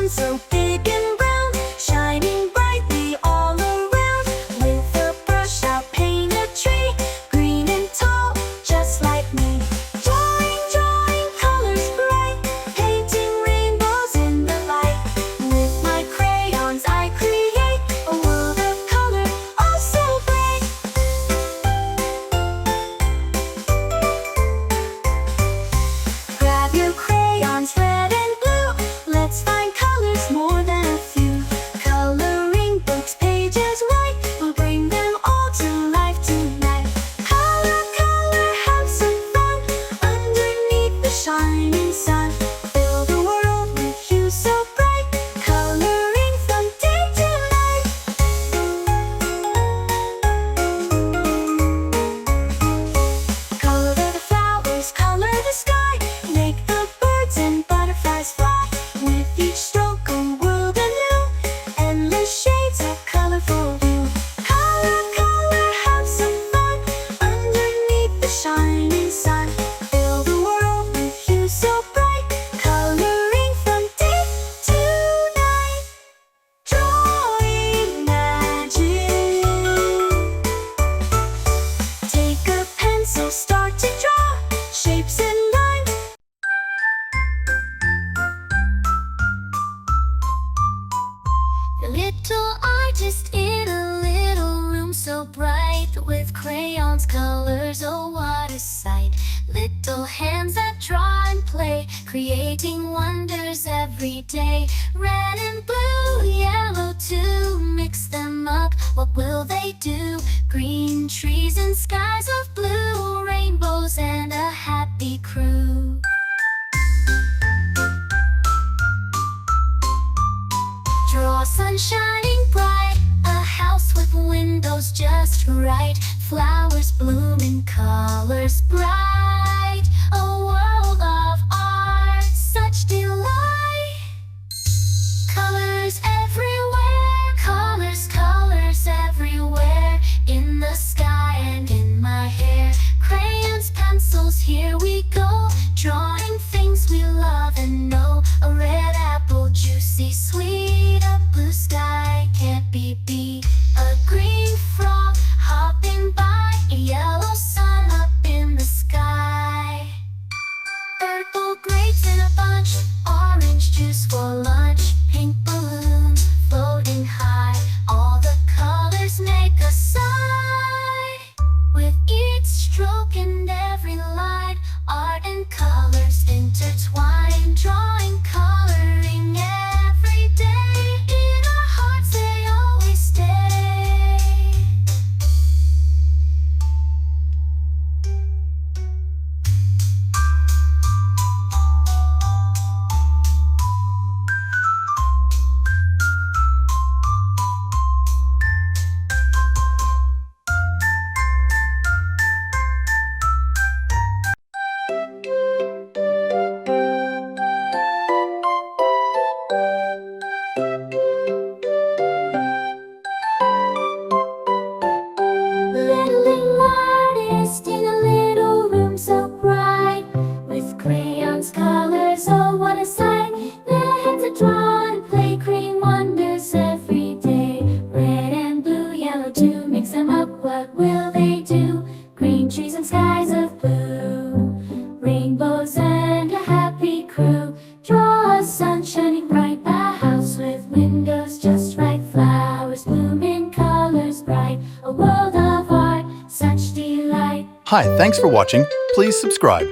sun so big and brown, shining brightly all around. With a brush I'll paint a tree, green and tall, just like me. Drawing colors bright, painting rainbows in the light. With my crayons I create a world of color, all so bright. Grab your crayons, red and blue, let's find colors more than a few. Coloring books, pages white, we'll bring them all to life tonight. Color, color, have some fun underneath the shining sun. Fill the world with hues so bright, coloring from day to night. Color the flowers, color the sky, make the birds and butterflies fly. With each stroke a world anew, endless shades of colorful blue. Color, color, have some fun underneath the shining sun. Fill the world with hues so bright, coloring from day to night. Drawing magic. Take a pencil, start to draw shapes and lines. A little artist in a little room so bright, with crayons, colors, oh what a sight. Little hands that draw and play, creating wonders every day. Red and blue, yellow too, mix them up, what will they do? Green trees and skies of blue, rainbows and a happy crew. Draw sun shining bright, a house with windows just right. Flowers bloom in colors bright, a world of art, such delight. Colors everywhere, colors, colors everywhere. In the sky and in my hair. Crayons, pencils, here we go. Drawing things we love and know. A red apple, juicy, sweet. A blue sky, can't be beat. A green frog, hopping by. A yellow sun up in the sky. Purple grapes in a bunch, orange juice for lunch. Pink balloon, floating high. All the colors make a sigh. With each stroke and every line, art and colors intertwine. Drawing, coloring every day. In our hearts they always stay. Little artist in a little room so bright, with crayons, colors, oh what a sight. Their hands are drawn, play, create wonders every day. Red and blue, yellow too, mix them up, what will they do? Green trees and skies of blue, rainbows and a happy crew. Draw a sun shining bright, a house with windows just right. Flowers bloom in colors bright, a world of art, such delight. Hi, thanks for watching. Please subscribe.